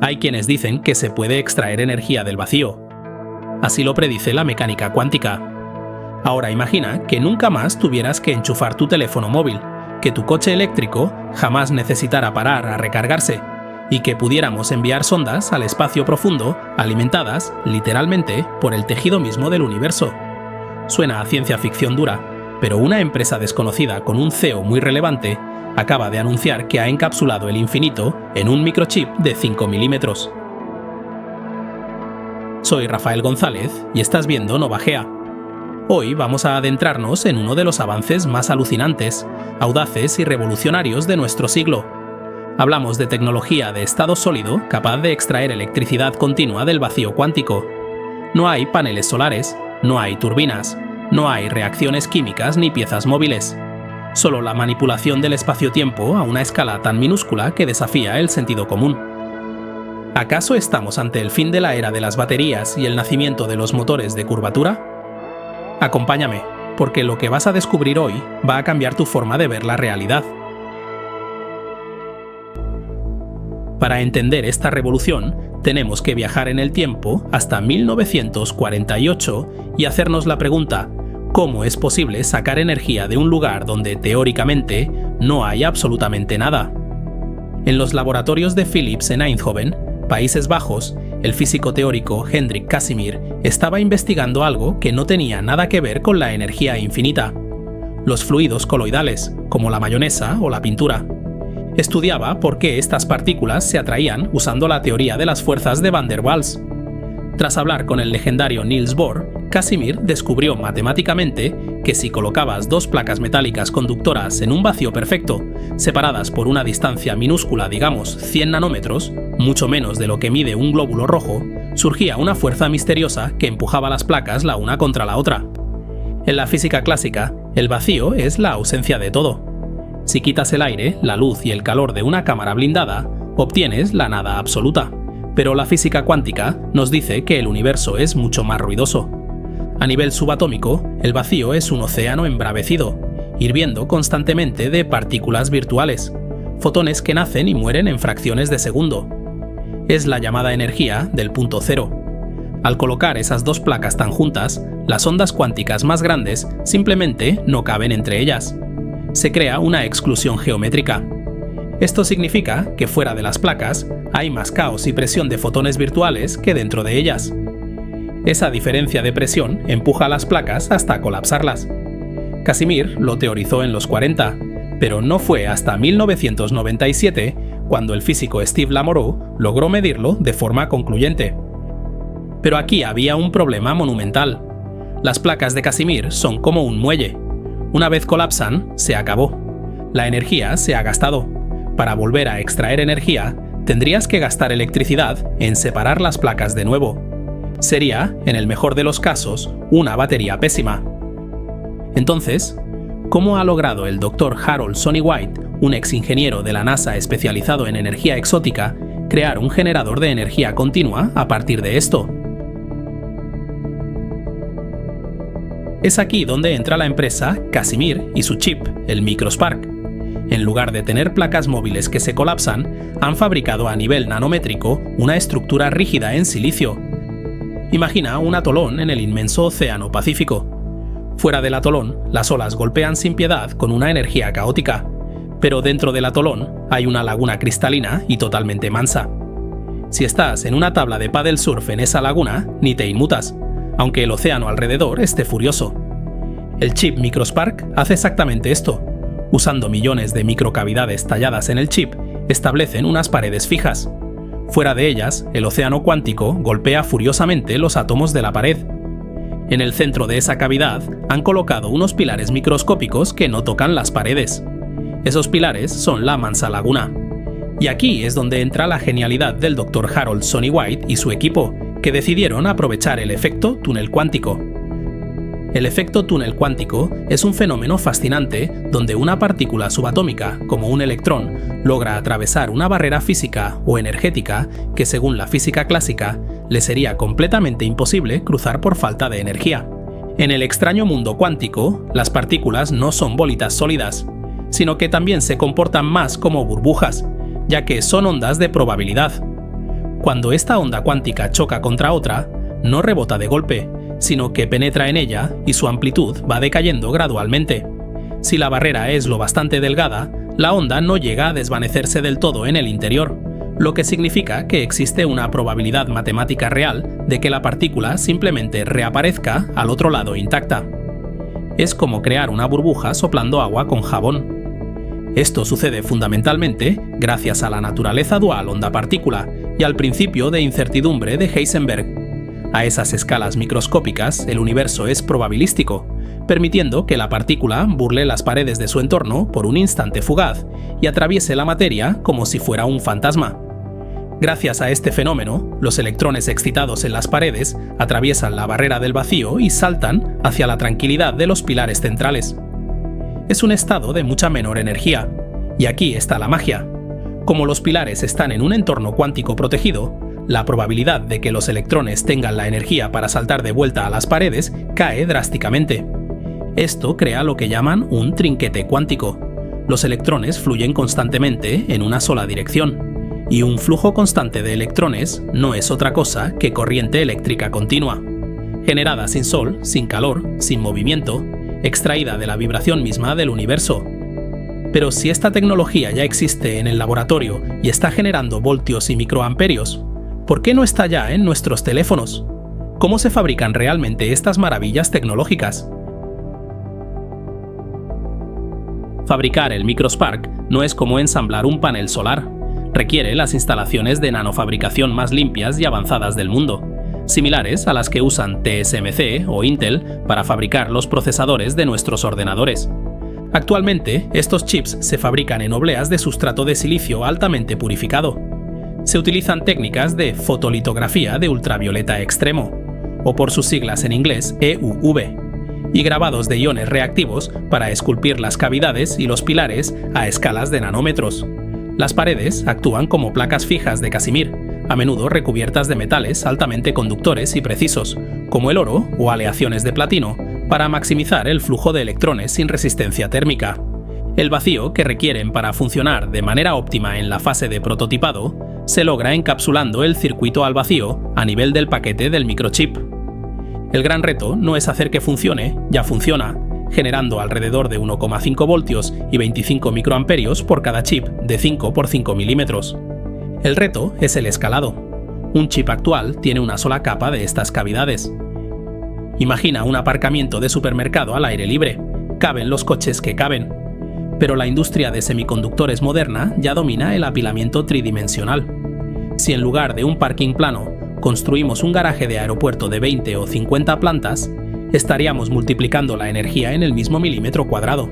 Hay quienes dicen que se puede extraer energía del vacío. Así lo predice la mecánica cuántica. Ahora imagina que nunca más tuvieras que enchufar tu teléfono móvil, que tu coche eléctrico jamás necesitara parar a recargarse, y que pudiéramos enviar sondas al espacio profundo alimentadas, literalmente, por el tejido mismo del universo. Suena a ciencia ficción dura, pero una empresa desconocida con un CEO muy relevante acaba de anunciar que ha encapsulado el infinito en un microchip de 5 milímetros. Soy Rafael González y estás viendo Novagea. Hoy vamos a adentrarnos en uno de los avances más alucinantes, audaces y revolucionarios de nuestro siglo. Hablamos de tecnología de estado sólido capaz de extraer electricidad continua del vacío cuántico. No hay paneles solares, no hay turbinas, no hay reacciones químicas ni piezas móviles. Solo la manipulación del espacio-tiempo a una escala tan minúscula que desafía el sentido común. ¿Acaso estamos ante el fin de la era de las baterías y el nacimiento de los motores de curvatura? Acompáñame, porque lo que vas a descubrir hoy va a cambiar tu forma de ver la realidad. Para entender esta revolución, tenemos que viajar en el tiempo hasta 1948 y hacernos la pregunta: ¿cómo es posible sacar energía de un lugar donde teóricamente no hay absolutamente nada? En los laboratorios de Philips en Eindhoven, Países Bajos, el físico teórico Hendrik Casimir estaba investigando algo que no tenía nada que ver con la energía infinita: los fluidos coloidales, como la mayonesa o la pintura. Estudiaba por qué estas partículas se atraían usando la teoría de las fuerzas de Van der Waals. Tras hablar con el legendario Niels Bohr, Casimir descubrió matemáticamente que si colocabas dos placas metálicas conductoras en un vacío perfecto, separadas por una distancia minúscula, digamos 100 nanómetros, mucho menos de lo que mide un glóbulo rojo, surgía una fuerza misteriosa que empujaba las placas la una contra la otra. En la física clásica, el vacío es la ausencia de todo. Si quitas el aire, la luz y el calor de una cámara blindada, obtienes la nada absoluta. Pero la física cuántica nos dice que el universo es mucho más ruidoso. A nivel subatómico, el vacío es un océano embravecido, hirviendo constantemente de partículas virtuales, fotones que nacen y mueren en fracciones de segundo. Es la llamada energía del punto cero. Al colocar esas dos placas tan juntas, las ondas cuánticas más grandes simplemente no caben entre ellas. Se crea una exclusión geométrica. Esto significa que fuera de las placas hay más caos y presión de fotones virtuales que dentro de ellas. Esa diferencia de presión empuja a las placas hasta colapsarlas. Casimir lo teorizó en los 40, pero no fue hasta 1997 cuando el físico Steve Lamoureux logró medirlo de forma concluyente. Pero aquí había un problema monumental. Las placas de Casimir son como un muelle. Una vez colapsan, se acabó. La energía se ha gastado. Para volver a extraer energía, tendrías que gastar electricidad en separar las placas de nuevo. Sería, en el mejor de los casos, una batería pésima. Entonces, ¿cómo ha logrado el Dr. Harold Sonny White, un ex ingeniero de la NASA especializado en energía exótica, crear un generador de energía continua a partir de esto? Es aquí donde entra la empresa Casimir y su chip, el Microspark. En lugar de tener placas móviles que se colapsan, han fabricado a nivel nanométrico una estructura rígida en silicio. Imagina un atolón en el inmenso océano Pacífico. Fuera del atolón, las olas golpean sin piedad con una energía caótica, pero dentro del atolón hay una laguna cristalina y totalmente mansa. Si estás en una tabla de paddle surf en esa laguna, ni te inmutas, aunque el océano alrededor esté furioso. El chip Microspark hace exactamente esto. Usando millones de microcavidades talladas en el chip, establecen unas paredes fijas. Fuera de ellas, el océano cuántico golpea furiosamente los átomos de la pared. En el centro de esa cavidad han colocado unos pilares microscópicos que no tocan las paredes. Esos pilares son la mansa laguna. Y aquí es donde entra la genialidad del Dr. Harold Sonny White y su equipo, que decidieron aprovechar el efecto túnel cuántico. El efecto túnel cuántico es un fenómeno fascinante donde una partícula subatómica, como un electrón, logra atravesar una barrera física o energética que, según la física clásica, le sería completamente imposible cruzar por falta de energía. En el extraño mundo cuántico, las partículas no son bolitas sólidas, sino que también se comportan más como burbujas, ya que son ondas de probabilidad. Cuando esta onda cuántica choca contra otra, no rebota de golpe, sino que penetra en ella y su amplitud va decayendo gradualmente. Si la barrera es lo bastante delgada, la onda no llega a desvanecerse del todo en el interior, lo que significa que existe una probabilidad matemática real de que la partícula simplemente reaparezca al otro lado intacta. Es como crear una burbuja soplando agua con jabón. Esto sucede fundamentalmente gracias a la naturaleza dual onda-partícula y al principio de incertidumbre de Heisenberg. A esas escalas microscópicas, el universo es probabilístico, permitiendo que la partícula burle las paredes de su entorno por un instante fugaz y atraviese la materia como si fuera un fantasma. Gracias a este fenómeno, los electrones excitados en las paredes atraviesan la barrera del vacío y saltan hacia la tranquilidad de los pilares centrales. Es un estado de mucha menor energía, y aquí está la magia. Como los pilares están en un entorno cuántico protegido, la probabilidad de que los electrones tengan la energía para saltar de vuelta a las paredes cae drásticamente. Esto crea lo que llaman un trinquete cuántico. Los electrones fluyen constantemente en una sola dirección, y un flujo constante de electrones no es otra cosa que corriente eléctrica continua, generada sin sol, sin calor, sin movimiento, extraída de la vibración misma del universo. Pero si esta tecnología ya existe en el laboratorio y está generando voltios y microamperios, ¿por qué no está ya en nuestros teléfonos? ¿Cómo se fabrican realmente estas maravillas tecnológicas? Fabricar el microspark no es como ensamblar un panel solar. Requiere las instalaciones de nanofabricación más limpias y avanzadas del mundo, similares a las que usan TSMC o Intel para fabricar los procesadores de nuestros ordenadores. Actualmente, estos chips se fabrican en obleas de sustrato de silicio altamente purificado. Se utilizan técnicas de fotolitografía de ultravioleta extremo, o por sus siglas en inglés EUV, y grabados de iones reactivos para esculpir las cavidades y los pilares a escalas de nanómetros. Las paredes actúan como placas fijas de Casimir, a menudo recubiertas de metales altamente conductores y precisos, como el oro o aleaciones de platino, para maximizar el flujo de electrones sin resistencia térmica. El vacío que requieren para funcionar de manera óptima en la fase de prototipado se logra encapsulando el circuito al vacío a nivel del paquete del microchip. El gran reto no es hacer que funcione, ya funciona, generando alrededor de 1,5 voltios y 25 microamperios por cada chip de 5 por 5 milímetros. El reto es el escalado. Un chip actual tiene una sola capa de estas cavidades. Imagina un aparcamiento de supermercado al aire libre. Caben los coches que caben. Pero la industria de semiconductores moderna ya domina el apilamiento tridimensional. Si en lugar de un parking plano construimos un garaje de aeropuerto de 20 o 50 plantas, estaríamos multiplicando la energía en el mismo milímetro cuadrado.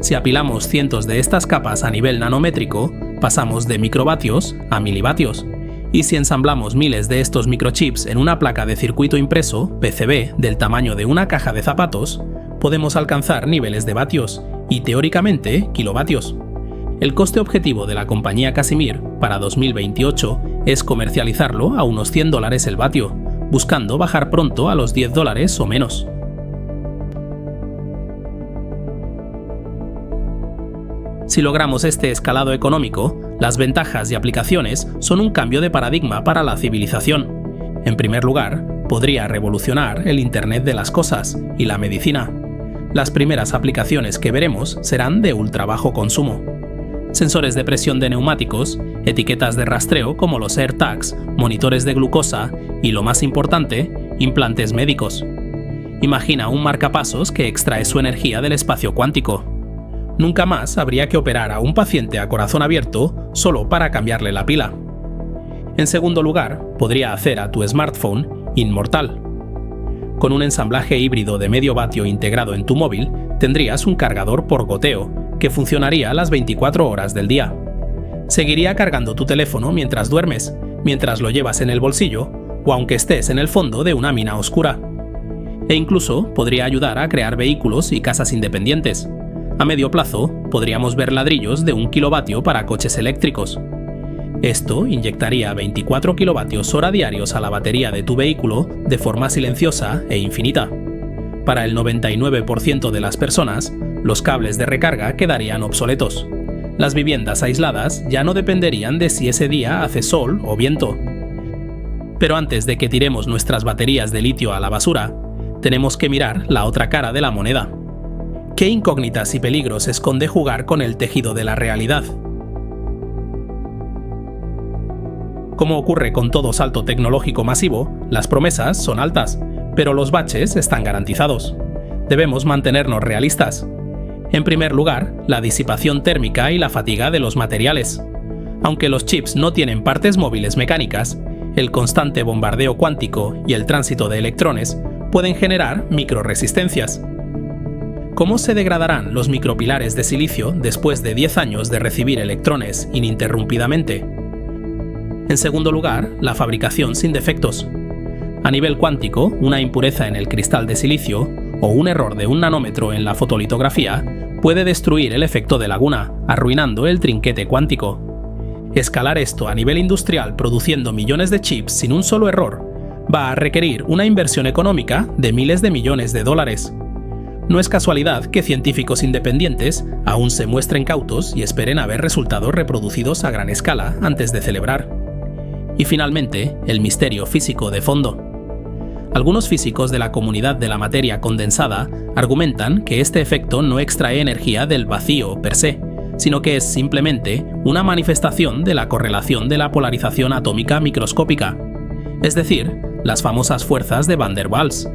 Si apilamos cientos de estas capas a nivel nanométrico, pasamos de microvatios a milivatios. Y si ensamblamos miles de estos microchips en una placa de circuito impreso, PCB, del tamaño de una caja de zapatos, podemos alcanzar niveles de vatios y, teóricamente, kilovatios. El coste objetivo de la compañía Casimir para 2028 es comercializarlo a unos $100 el vatio, buscando bajar pronto a los $10 o menos. Si logramos este escalado económico, las ventajas y aplicaciones son un cambio de paradigma para la civilización. En primer lugar, podría revolucionar el Internet de las cosas y la medicina. Las primeras aplicaciones que veremos serán de ultra bajo consumo. Sensores de presión de neumáticos, etiquetas de rastreo como los AirTags, monitores de glucosa y, lo más importante, implantes médicos. Imagina un marcapasos que extrae su energía del espacio cuántico. Nunca más habría que operar a un paciente a corazón abierto solo para cambiarle la pila. En segundo lugar, podría hacer a tu smartphone inmortal. Con un ensamblaje híbrido de medio vatio integrado en tu móvil, tendrías un cargador por goteo que funcionaría las 24 horas del día. Seguiría cargando tu teléfono mientras duermes, mientras lo llevas en el bolsillo o aunque estés en el fondo de una mina oscura. E incluso podría ayudar a crear vehículos y casas independientes. A medio plazo, podríamos ver ladrillos de 1 kilovatio para coches eléctricos. Esto inyectaría 24 kilovatios hora diarios a la batería de tu vehículo de forma silenciosa e infinita. Para el 99% de las personas, los cables de recarga quedarían obsoletos. Las viviendas aisladas ya no dependerían de si ese día hace sol o viento. Pero antes de que tiremos nuestras baterías de litio a la basura, tenemos que mirar la otra cara de la moneda. ¿Qué incógnitas y peligros esconde jugar con el tejido de la realidad? Como ocurre con todo salto tecnológico masivo, las promesas son altas, pero los baches están garantizados. Debemos mantenernos realistas. En primer lugar, la disipación térmica y la fatiga de los materiales. Aunque los chips no tienen partes móviles mecánicas, el constante bombardeo cuántico y el tránsito de electrones pueden generar microresistencias. ¿Cómo se degradarán los micropilares de silicio después de 10 años de recibir electrones ininterrumpidamente? En segundo lugar, la fabricación sin defectos. A nivel cuántico, una impureza en el cristal de silicio o un error de 1 nanómetro en la fotolitografía puede destruir el efecto de laguna, arruinando el trinquete cuántico. Escalar esto a nivel industrial produciendo millones de chips sin un solo error va a requerir una inversión económica de miles de millones de dólares. No es casualidad que científicos independientes aún se muestren cautos y esperen a ver resultados reproducidos a gran escala antes de celebrar. Y finalmente, el misterio físico de fondo. Algunos físicos de la comunidad de la materia condensada argumentan que este efecto no extrae energía del vacío per se, sino que es simplemente una manifestación de la correlación de la polarización atómica microscópica, es decir, las famosas fuerzas de Van der Waals.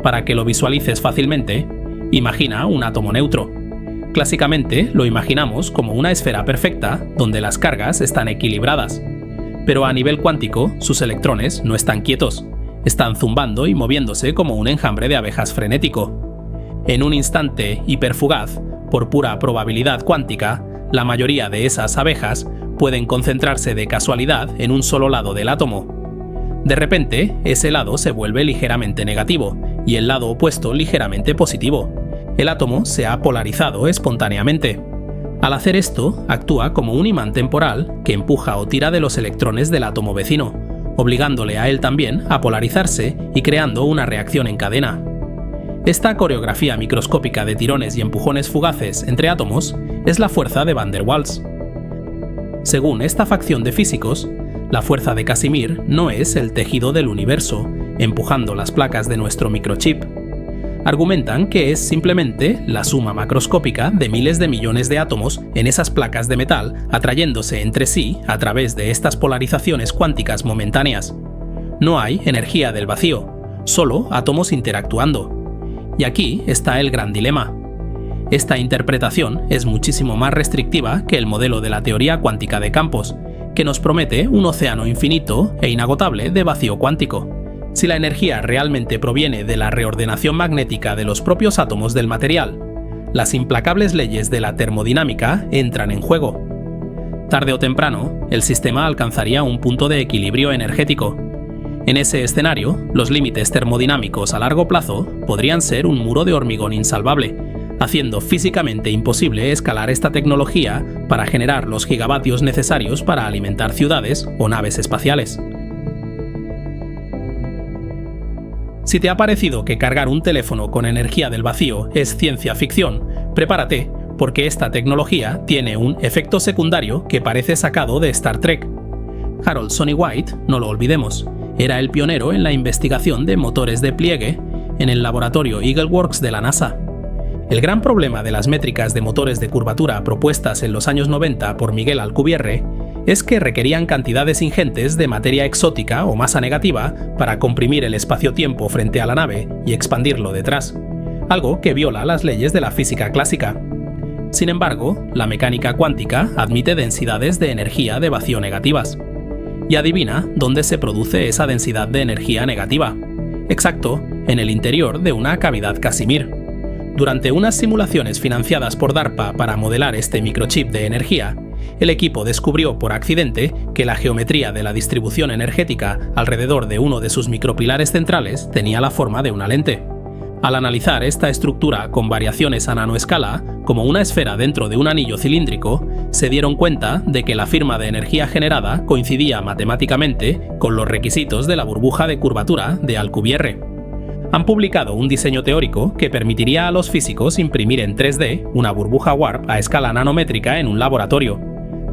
Para que lo visualices fácilmente, imagina un átomo neutro. Clásicamente lo imaginamos como una esfera perfecta donde las cargas están equilibradas. Pero a nivel cuántico, sus electrones no están quietos, están zumbando y moviéndose como un enjambre de abejas frenético. En un instante hiperfugaz, por pura probabilidad cuántica, la mayoría de esas abejas pueden concentrarse de casualidad en un solo lado del átomo. De repente, ese lado se vuelve ligeramente negativo y el lado opuesto ligeramente positivo. El átomo se ha polarizado espontáneamente. Al hacer esto, actúa como un imán temporal que empuja o tira de los electrones del átomo vecino, obligándole a él también a polarizarse y creando una reacción en cadena. Esta coreografía microscópica de tirones y empujones fugaces entre átomos es la fuerza de Van der Waals. Según esta facción de físicos, la fuerza de Casimir no es el tejido del universo, empujando las placas de nuestro microchip. Argumentan que es simplemente la suma macroscópica de miles de millones de átomos en esas placas de metal atrayéndose entre sí a través de estas polarizaciones cuánticas momentáneas. No hay energía del vacío, solo átomos interactuando. Y aquí está el gran dilema. Esta interpretación es muchísimo más restrictiva que el modelo de la teoría cuántica de campos, que nos promete un océano infinito e inagotable de vacío cuántico. Si la energía realmente proviene de la reordenación magnética de los propios átomos del material, las implacables leyes de la termodinámica entran en juego. Tarde o temprano, el sistema alcanzaría un punto de equilibrio energético. En ese escenario, los límites termodinámicos a largo plazo podrían ser un muro de hormigón insalvable, haciendo físicamente imposible escalar esta tecnología para generar los gigavatios necesarios para alimentar ciudades o naves espaciales. Si te ha parecido que cargar un teléfono con energía del vacío es ciencia ficción, prepárate, porque esta tecnología tiene un efecto secundario que parece sacado de Star Trek. Harold Sonny White, no lo olvidemos, era el pionero en la investigación de motores de pliegue en el laboratorio Eagle Works de la NASA. El gran problema de las métricas de motores de curvatura propuestas en los años 90 por Miguel Alcubierre es que requerían cantidades ingentes de materia exótica o masa negativa para comprimir el espacio-tiempo frente a la nave y expandirlo detrás, algo que viola las leyes de la física clásica. Sin embargo, la mecánica cuántica admite densidades de energía de vacío negativas. Y adivina dónde se produce esa densidad de energía negativa. Exacto, en el interior de una cavidad Casimir. Durante unas simulaciones financiadas por DARPA para modelar este microchip de energía, el equipo descubrió por accidente que la geometría de la distribución energética alrededor de uno de sus micropilares centrales tenía la forma de una lente. Al analizar esta estructura con variaciones a nanoescala, como una esfera dentro de un anillo cilíndrico, se dieron cuenta de que la firma de energía generada coincidía matemáticamente con los requisitos de la burbuja de curvatura de Alcubierre. Han publicado un diseño teórico que permitiría a los físicos imprimir en 3D una burbuja warp a escala nanométrica en un laboratorio.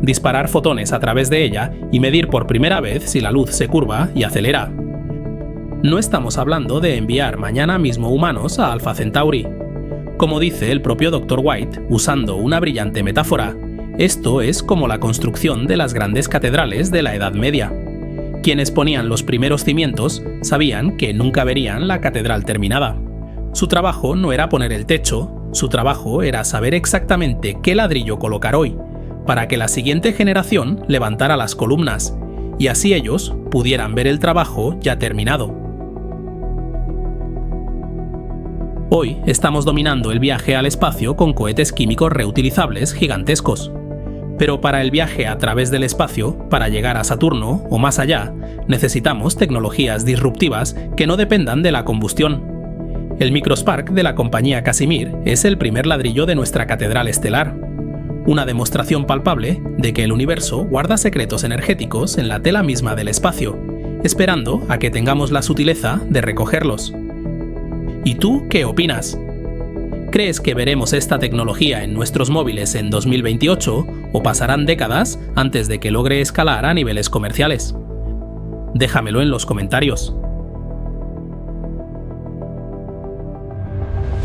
disparar fotones a través de ella y medir por primera vez si la luz se curva y acelera. No estamos hablando de enviar mañana mismo humanos a Alpha Centauri. Como dice el propio Dr. White, usando una brillante metáfora, esto es como la construcción de las grandes catedrales de la Edad Media. Quienes ponían los primeros cimientos sabían que nunca verían la catedral terminada. Su trabajo no era poner el techo, su trabajo era saber exactamente qué ladrillo colocar hoy, para que la siguiente generación levantara las columnas, y así ellos pudieran ver el trabajo ya terminado. Hoy estamos dominando el viaje al espacio con cohetes químicos reutilizables gigantescos. Pero para el viaje a través del espacio, para llegar a Saturno o más allá, necesitamos tecnologías disruptivas que no dependan de la combustión. El Microspark de la compañía Casimir es el primer ladrillo de nuestra catedral estelar. Una demostración palpable de que el universo guarda secretos energéticos en la tela misma del espacio, esperando a que tengamos la sutileza de recogerlos. ¿Y tú qué opinas? ¿Crees que veremos esta tecnología en nuestros móviles en 2028 o pasarán décadas antes de que logre escalar a niveles comerciales? Déjamelo en los comentarios.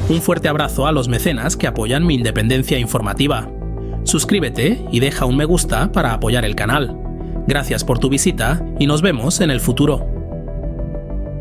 Un fuerte abrazo a los mecenas que apoyan mi independencia informativa. Suscríbete y deja un me gusta para apoyar el canal. Gracias por tu visita y nos vemos en el futuro.